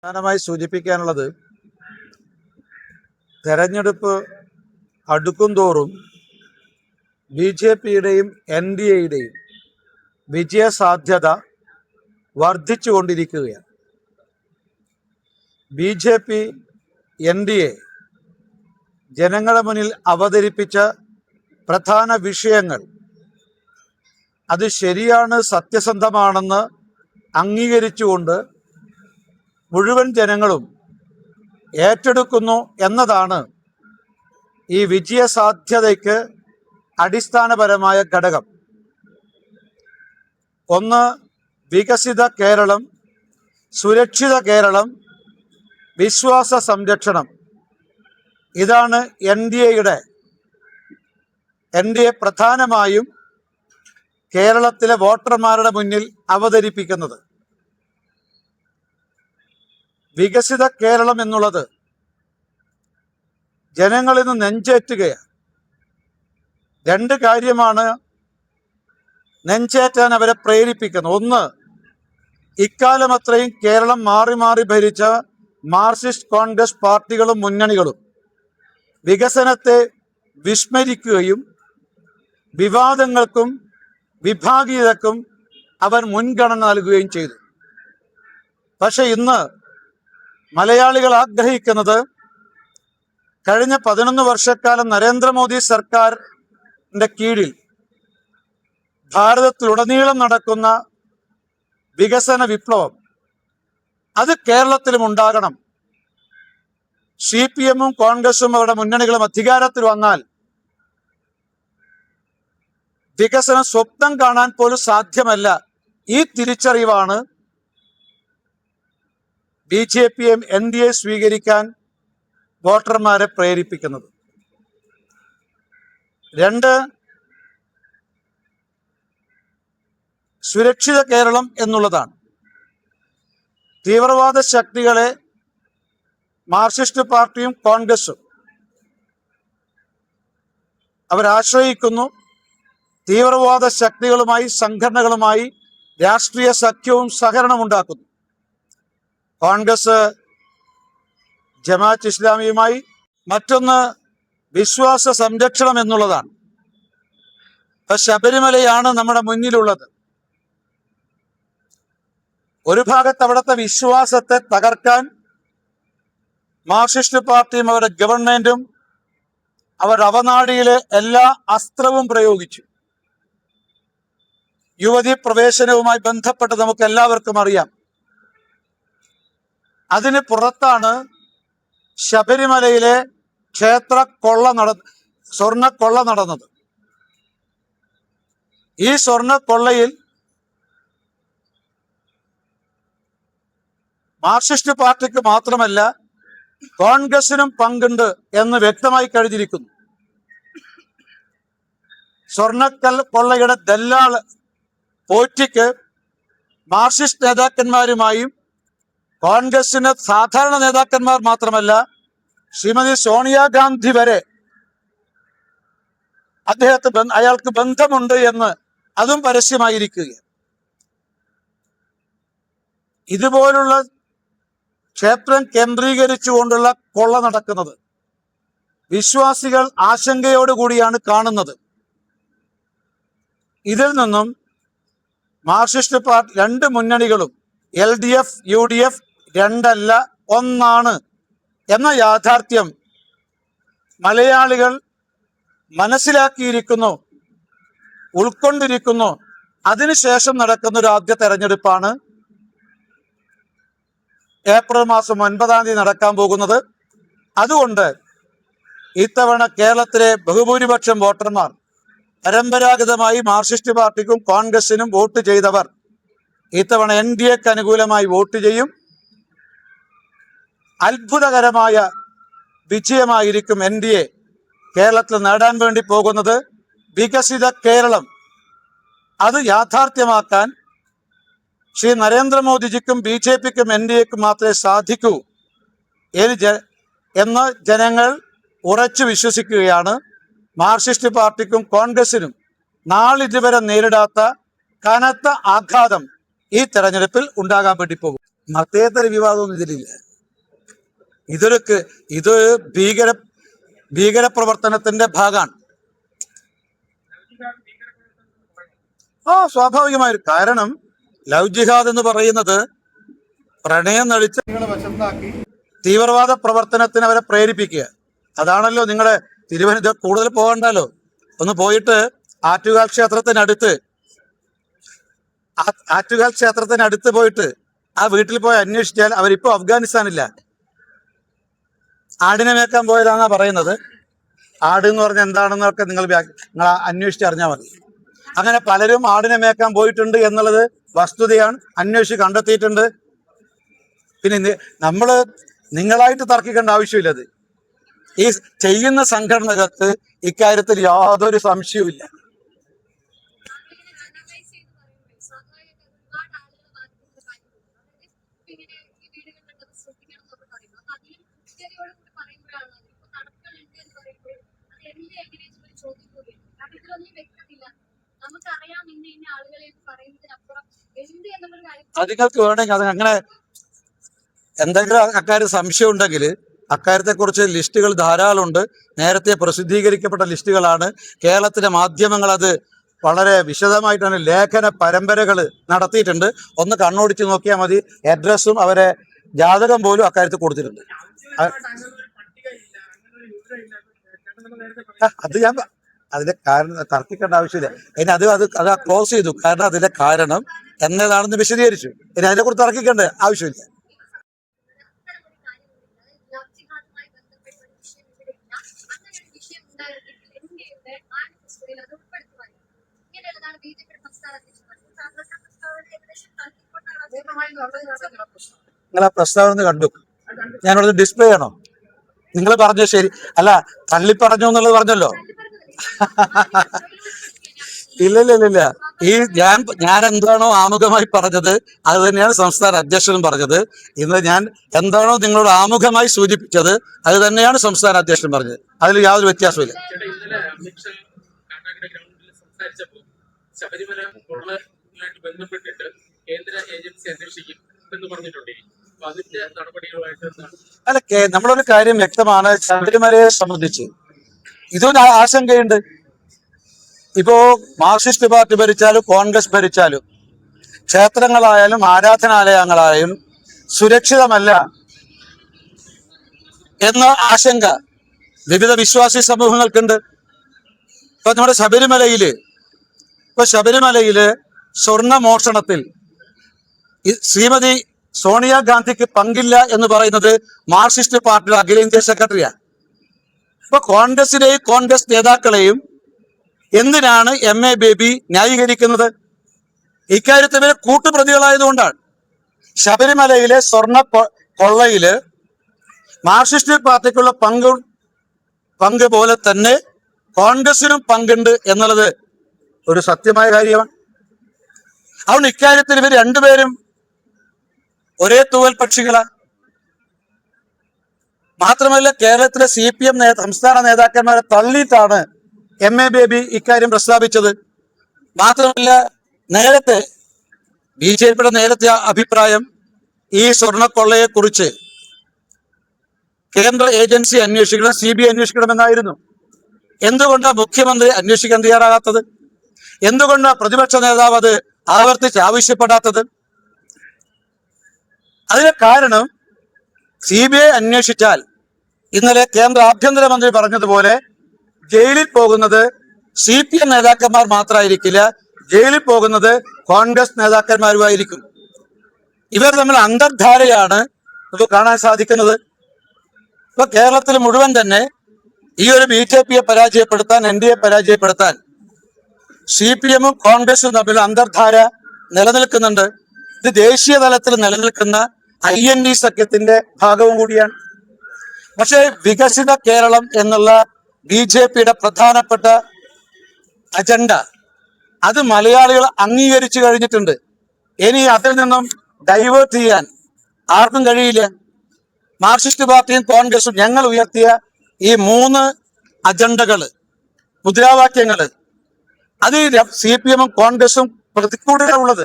പ്രധാനമായി സൂചിപ്പിക്കാനുള്ളത്, തെരഞ്ഞെടുപ്പ് അടുക്കും തോറും BJPയുടെയും NDAയുടെയും വിജയസാധ്യത വർദ്ധിച്ചുകൊണ്ടിരിക്കുകയാണ്. BJP NDA ജനങ്ങളുടെ മുന്നിൽ അവതരിപ്പിച്ച പ്രധാന വിഷയങ്ങൾ അത് ശരിയാണ്, സത്യസന്ധമാണെന്ന് അംഗീകരിച്ചുകൊണ്ട് മുഴുവൻ ജനങ്ങളും ഏറ്റെടുക്കുന്നു എന്നതാണ് ഈ വിജയസാധ്യതയ്ക്ക് അടിസ്ഥാനപരമായ ഘടകം. ഒന്ന്, വികസിത കേരളം, സുരക്ഷിത കേരളം, വിശ്വാസ സംരക്ഷണം. ഇതാണ് NDA പ്രധാനമായും കേരളത്തിലെ വോട്ടർമാരുടെ മുന്നിൽ അവതരിപ്പിക്കുന്നത്. വികസിത കേരളം എന്നുള്ളത് ജനങ്ങളിൽ നിന്ന് നെഞ്ചേറ്റുകയാണ്. രണ്ട് കാര്യമാണ് നെഞ്ചേറ്റാൻ അവരെ പ്രേരിപ്പിക്കുന്നത്. ഒന്ന്, ഇക്കാലം അത്രയും കേരളം മാറി മാറി ഭരിച്ച മാർക്സിസ്റ്റ് കോൺഗ്രസ് പാർട്ടികളും മുന്നണികളും വികസനത്തെ വിസ്മരിക്കുകയും വിവാദങ്ങൾക്കും വിഭാഗീയതക്കും അവർ മുൻഗണന നൽകുകയും ചെയ്തു. പക്ഷെ ഇന്ന് മലയാളികൾ ആഗ്രഹിക്കുന്നത് കഴിഞ്ഞ 11 വർഷക്കാലം നരേന്ദ്രമോദി സർക്കാരിൻ്റെ കീഴിൽ ഭാരതത്തിലുടനീളം നടക്കുന്ന വികസന വിപ്ലവം അത് കേരളത്തിലും ഉണ്ടാകണം. CPM-ഉം കോൺഗ്രസും അവരുടെ മുന്നണികളും അധികാരത്തിൽ വന്നാൽ വികസനം സ്വപ്നം കാണാൻ പോലും സാധ്യമല്ല. ഈ തിരിച്ചറിവാണ് BJPയും NDA സ്വീകരിക്കാൻ വോട്ടർമാരെ പ്രേരിപ്പിക്കുന്നത്. രണ്ട്, സുരക്ഷിത കേരളം എന്നുള്ളതാണ്. തീവ്രവാദ ശക്തികളെ മാർക്സിസ്റ്റ് പാർട്ടിയും കോൺഗ്രസും അവരാശ്രയിക്കുന്നു. തീവ്രവാദ ശക്തികളുമായി, സംഘടനകളുമായി രാഷ്ട്രീയ സഖ്യവും സഹകരണവും ഉണ്ടാക്കുന്നു. കോൺഗ്രസ് ജമാഅത്ത് ഇസ്ലാമിയുമായി. മറ്റൊന്ന് വിശ്വാസ സംരക്ഷണം എന്നുള്ളതാണ്. ഇപ്പൊ ശബരിമലയാണ് നമ്മുടെ മുന്നിലുള്ളത്. ഒരു ഭാഗത്ത് അവിടുത്തെ വിശ്വാസത്തെ തകർക്കാൻ മാർക്സിസ്റ്റ് പാർട്ടിയും അവരുടെ ഗവൺമെന്റും അവരുടെ അവനാഴിയിലെ എല്ലാ അസ്ത്രവും പ്രയോഗിച്ചു. യുവതി പ്രവേശനവുമായി ബന്ധപ്പെട്ട് നമുക്ക് എല്ലാവർക്കും അറിയാം. അതിന് പുറത്താണ് ശബരിമലയിലെ സ്വർണ്ണക്കൊള്ള നടന്നത്. ഈ സ്വർണ്ണക്കൊള്ളയിൽ മാർക്സിസ്റ്റ് പാർട്ടിക്ക് മാത്രമല്ല കോൺഗ്രസിനും പങ്കുണ്ട് എന്ന് വ്യക്തമായി കഴിഞ്ഞിരിക്കുന്നു. സ്വർണ്ണക്കൊള്ളയുടെ ദല്ലാൾ പോറ്റിക്ക് മാർക്സിസ്റ്റ് നേതാക്കന്മാരുമായും കോൺഗ്രസിന് സാധാരണ നേതാക്കന്മാർ മാത്രമല്ല ശ്രീമതി സോണിയാഗാന്ധി വരെ അയാൾക്ക് ബന്ധമുണ്ട് എന്ന് അതും പരസ്യമായിരിക്കുകയാണ്. ഇതുപോലുള്ള ക്ഷേത്രം കേന്ദ്രീകരിച്ചുകൊണ്ടുള്ള കൊള്ള നടക്കുന്നത് വിശ്വാസികൾ ആശങ്കയോടുകൂടിയാണ് കാണുന്നത്. ഇതിൽ നിന്നും മാർക്സിസ്റ്റ് പാർട്ടി രണ്ട് മുന്നണികളും LDF UDF രണ്ടല്ല ഒന്നാണ് എന്ന യാഥാർത്ഥ്യം മലയാളികൾ മനസ്സിലാക്കിയിരിക്കുന്നു, ഉൾക്കൊണ്ടിരിക്കുന്നു. അതിനുശേഷം നടക്കുന്ന ഒരു ആദ്യ തെരഞ്ഞെടുപ്പാണ് ഏപ്രിൽ മാസം 9-ാം തീയതി നടക്കാൻ പോകുന്നത്. അതുകൊണ്ട് ഇത്തവണ കേരളത്തിലെ ബഹുഭൂരിപക്ഷം വോട്ടർമാർ പരമ്പരാഗതമായി മാർക്സിസ്റ്റ് പാർട്ടിക്കും കോൺഗ്രസിനും വോട്ട് ചെയ്തവർ ഇത്തവണ NDAക്ക് അനുകൂലമായി വോട്ട് ചെയ്യും. അത്ഭുതകരമായ വിജയമായിരിക്കും NDA കേരളത്തിൽ നേടാൻ വേണ്ടി പോകുന്നത്. വികസിത കേരളം അത് യാഥാർത്ഥ്യമാക്കാൻ ശ്രീ നരേന്ദ്രമോദിജിക്കും BJPക്കും NDAക്കും മാത്രമേ സാധിക്കൂ എന്ന് ജനങ്ങൾ ഉറച്ചു വിശ്വസിക്കുകയാണ്. മാർക്സിസ്റ്റ് പാർട്ടിക്കും കോൺഗ്രസിനും നാളിതുവരെ നേരിടാത്ത കനത്ത ആഘാതം ഈ തെരഞ്ഞെടുപ്പിൽ ഉണ്ടാകാൻ വേണ്ടി പോകും. മതേതര വിവാദമൊന്നും ഇതിലില്ല. ഇത് ഭീകര പ്രവർത്തനത്തിന്റെ ഭാഗമാണ്. സ്വാഭാവികമായും. കാരണം ലവ് ജിഹാദ് എന്ന് പറയുന്നത് പ്രണയം നടിച്ച് തീവ്രവാദ പ്രവർത്തനത്തിന് അവരെ പ്രേരിപ്പിക്കുക. അതാണല്ലോ നിങ്ങളെ തിരുവനന്തപുരം. കൂടുതൽ പോകണ്ടല്ലോ, ഒന്ന് പോയിട്ട് ആറ്റുകാൽ ക്ഷേത്രത്തിനടുത്ത് പോയിട്ട് ആ വീട്ടിൽ പോയി അന്വേഷിച്ചാൽ അവരിപ്പോ അഫ്ഗാനിസ്ഥാനില്ല. ആടിനെ മേക്കാൻ പോയതാണെന്നാ പറയുന്നത്. ആട് എന്ന് പറഞ്ഞാൽ എന്താണെന്നൊക്കെ നിങ്ങൾ അന്വേഷിച്ചറിഞ്ഞാൽ മതി. അങ്ങനെ പലരും ആടിനെ മേക്കാൻ പോയിട്ടുണ്ട് എന്നുള്ളത് വസ്തുതയാണ്, അന്വേഷിച്ച് കണ്ടെത്തിയിട്ടുണ്ട്. പിന്നെ നിങ്ങളായിട്ട് തർക്കിക്കേണ്ട ആവശ്യമില്ലത്. ഈ ചെയ്യുന്ന സംഘടനകൾക്ക് ഇക്കാര്യത്തിൽ യാതൊരു സംശയവുമില്ല. നിങ്ങൾക്ക് വേണമെങ്കിൽ അത് അങ്ങനെ എന്തെങ്കിലും അക്കാര്യം സംശയം ഉണ്ടെങ്കിൽ അക്കാര്യത്തെക്കുറിച്ച് ലിസ്റ്റുകൾ ധാരാളമുണ്ട്. നേരത്തെ പ്രസിദ്ധീകരിക്കപ്പെട്ട ലിസ്റ്റുകളാണ്. കേരളത്തിലെ മാധ്യമങ്ങൾ അത് വളരെ വിശദമായിട്ടാണ് ലേഖന പരമ്പരകൾ നടത്തിയിട്ടുണ്ട്. ഒന്ന് കണ്ണോടിച്ച് നോക്കിയാൽ മതി. അഡ്രസ്സും അവരെ ജാതകം പോലും അക്കാര്യത്തിൽ കൊടുത്തിട്ടുണ്ട്. അത് അതിന്റെ കാരണം തർക്കിക്കേണ്ട ആവശ്യമില്ല. ഇനി അത് ക്ലോസ് ചെയ്തു. കാരണം അതിന്റെ കാരണം എന്നതാണെന്ന് വിശദീകരിച്ചു. ഇനി അതിനെക്കുറിച്ച് തർക്കിക്കേണ്ട ആവശ്യമില്ല. നിങ്ങൾ ആ പ്രസ്താവന കണ്ടു? ഞാനിവിടെ ഡിസ്പ്ലേ ചെയ്യണോ? നിങ്ങൾ പറഞ്ഞു ശരി. അല്ല, തള്ളി പറഞ്ഞു എന്നുള്ളത് പറഞ്ഞല്ലോ. ഇല്ല. ഈ ഞാൻ എന്താണോ ആമുഖമായി പറഞ്ഞത് അത് തന്നെയാണ് സംസ്ഥാന അധ്യക്ഷനും പറഞ്ഞത്. ഇന്ന് ഞാൻ എന്താണോ നിങ്ങളോട് ആമുഖമായി സൂചിപ്പിച്ചത് അത് തന്നെയാണ് സംസ്ഥാന അധ്യക്ഷൻ പറഞ്ഞത്. അതിൽ യാതൊരു വ്യത്യാസമില്ല. ശബരിമല ബന്ധപ്പെട്ടിട്ട് കേന്ദ്ര ഏജൻസി അന്വേഷിക്കും എന്ന് പറഞ്ഞിട്ടുണ്ട്. അല്ല, നമ്മളൊരു കാര്യം വ്യക്തമാണ്. ശബരിമലയെ സംബന്ധിച്ച് ഇതൊരു ആശങ്കയുണ്ട്. ഇപ്പോ മാർക്സിസ്റ്റ് പാർട്ടി ഭരിച്ചാലും കോൺഗ്രസ് ഭരിച്ചാലും ക്ഷേത്രങ്ങളായാലും ആരാധനാലയങ്ങളായാലും സുരക്ഷിതമല്ല എന്ന ആശങ്ക വിവിധ വിശ്വാസി സമൂഹങ്ങൾക്കുണ്ട്. ഇപ്പൊ നമ്മുടെ ശബരിമലയില് സ്വർണ്ണ മോഷണത്തിൽ ശ്രീമതി സോണിയാഗാന്ധിക്ക് പങ്കില്ല എന്ന് പറയുന്നത് മാർക്സിസ്റ്റ് പാർട്ടിയുടെ അഖിലേന്ത്യാ സെക്രട്ടറിയാണ്. ഇപ്പൊ കോൺഗ്രസ് നേതാക്കളെയും എന്തിനാണ് MA ബേബി ന്യായീകരിക്കുന്നത്? ഇക്കാര്യത്തിൽ കൂട്ടുപ്രതികളായതുകൊണ്ടാണ്. ശബരിമലയിലെ സ്വർണ്ണ കൊള്ളയില് മാർക്സിസ്റ്റ് പാർട്ടിക്കുള്ള പങ്ക് പോലെ തന്നെ കോൺഗ്രസിനും പങ്കുണ്ട് എന്നുള്ളത് ഒരു സത്യമായ കാര്യമാണ്. അതുകൊണ്ട് ഇക്കാര്യത്തിൽ ഇവർ രണ്ടുപേരും ഒരേ തൂവൽ പക്ഷികളാണ്. മാത്രമല്ല, കേരളത്തിലെ CPM സംസ്ഥാന നേതാക്കന്മാരെ തള്ളിയിട്ടാണ് MA ബേബി ഇക്കാര്യം പ്രസ്താവിച്ചത്. മാത്രമല്ല, നേരത്തെ BJPയുടെ നേരത്തെ അഭിപ്രായം ഈ സ്വർണ്ണക്കൊള്ളയെ കുറിച്ച് കേന്ദ്ര ഏജൻസി അന്വേഷിക്കണം, CBI അന്വേഷിക്കണമെന്നായിരുന്നു. എന്തുകൊണ്ടാണ് മുഖ്യമന്ത്രി അന്വേഷിക്കാൻ തയ്യാറാകാത്തത്? എന്തുകൊണ്ടാണ് പ്രതിപക്ഷ നേതാവ് അത് ആവർത്തിച്ച് ആവശ്യപ്പെടാത്തത്? അതിന് കാരണം CBI അന്വേഷിച്ചാൽ ഇന്നലെ കേന്ദ്ര ആഭ്യന്തരമന്ത്രി പറഞ്ഞതുപോലെ ജയിലിൽ പോകുന്നത് CPM നേതാക്കന്മാർ മാത്രമായിരിക്കില്ല, ജയിലിൽ പോകുന്നത് കോൺഗ്രസ് നേതാക്കന്മാരുമായിരിക്കും. ഇവർ തമ്മിൽ അന്തർധാരയാണ് നമുക്ക് കാണാൻ സാധിക്കുന്നത്. ഇപ്പൊ കേരളത്തിൽ മുഴുവൻ തന്നെ ഈ ഒരു BJPയെ പരാജയപ്പെടുത്താൻ, NDA പരാജയപ്പെടുത്താൻ CPMഉം കോൺഗ്രസും തമ്മിൽ അന്തർധാര നിലനിൽക്കുന്നുണ്ട്. ഇത് ദേശീയ തലത്തിൽ നിലനിൽക്കുന്ന IND സഖ്യത്തിന്റെ ഭാഗവും കൂടിയാണ്. പക്ഷേ വികസിത കേരളം എന്നുള്ള BJPയുടെ പ്രധാനപ്പെട്ട അജണ്ട അത് മലയാളികൾ അംഗീകരിച്ചു കഴിഞ്ഞിട്ടുണ്ട്. ഇനി അതിൽ നിന്നും ഡൈവേർട്ട് ചെയ്യാൻ ആർക്കും കഴിയില്ല. മാർക്സിസ്റ്റ് പാർട്ടിയും കോൺഗ്രസും ഞങ്ങൾ ഉയർത്തിയ ഈ 3 അജണ്ടകള്, മുദ്രാവാക്യങ്ങള്, അത് CPMഉം കോൺഗ്രസും പ്രതികൂലമുള്ളത്,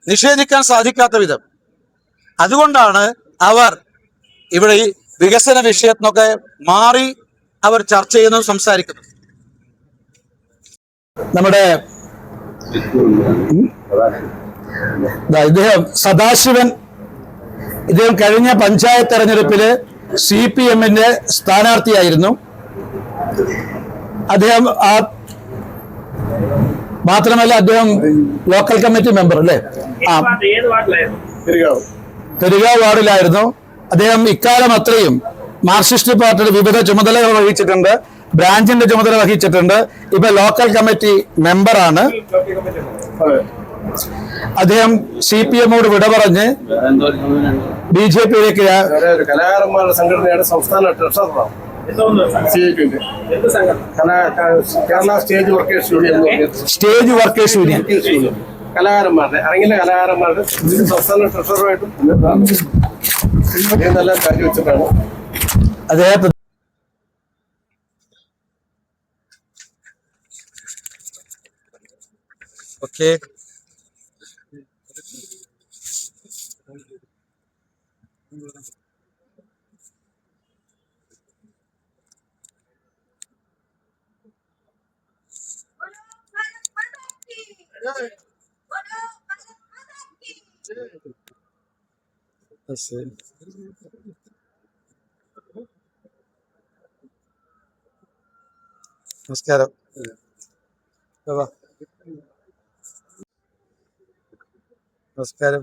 നിഷേധിക്കാൻ സാധിക്കാത്ത വിധം. അതുകൊണ്ടാണ് അവർ ഇവിടെ ഈ വികസന വിഷയത്തിനൊക്കെ മാറി അവർ ചർച്ച ചെയ്യുന്നതും സംസാരിക്കുന്നത്. നമ്മുടെ ഇദ്ദേഹം സദാശിവൻ, ഇദ്ദേഹം കഴിഞ്ഞ പഞ്ചായത്ത് തെരഞ്ഞെടുപ്പില് CPM-ന്റെ സ്ഥാനാർത്ഥിയായിരുന്നു. അദ്ദേഹം മാത്രമല്ല അദ്ദേഹം ലോക്കൽ കമ്മിറ്റി മെമ്പർ അല്ലേ, പെരുകാവ് വാർഡിലായിരുന്നു. അദ്ദേഹം ഇക്കാലം അത്രയും മാർക്സിസ്റ്റ് പാർട്ടിയുടെ വിവിധ ചുമതലകൾ വഹിച്ചിട്ടുണ്ട്, ബ്രാഞ്ചിന്റെ ചുമതല വഹിച്ചിട്ടുണ്ട്. ഇപ്പൊ ലോക്കൽ കമ്മിറ്റി മെമ്പറാണ്. അദ്ദേഹം CPM-ഓട് വിട പറഞ്ഞ് BJP-യിലേക്ക് കലാകാരന്മാരുടെ സംഘടനയുടെ സംസ്ഥാന ട്രഷററാണ്. കേരള സ്റ്റേജ് വർക്കേഴ്സ് യൂണിയൻ കലാകാരന്മാരുടെ അറങ്ങിലെ കലാകാരന്മാരുടെ സംസ്ഥാന ട്രഷററായിട്ടും നല്ല കാര്യം വെച്ചിട്ടാണ് അദ്ദേഹത്തെ. ഓക്കെ, നമസ്കാരം. നമസ്കാരം.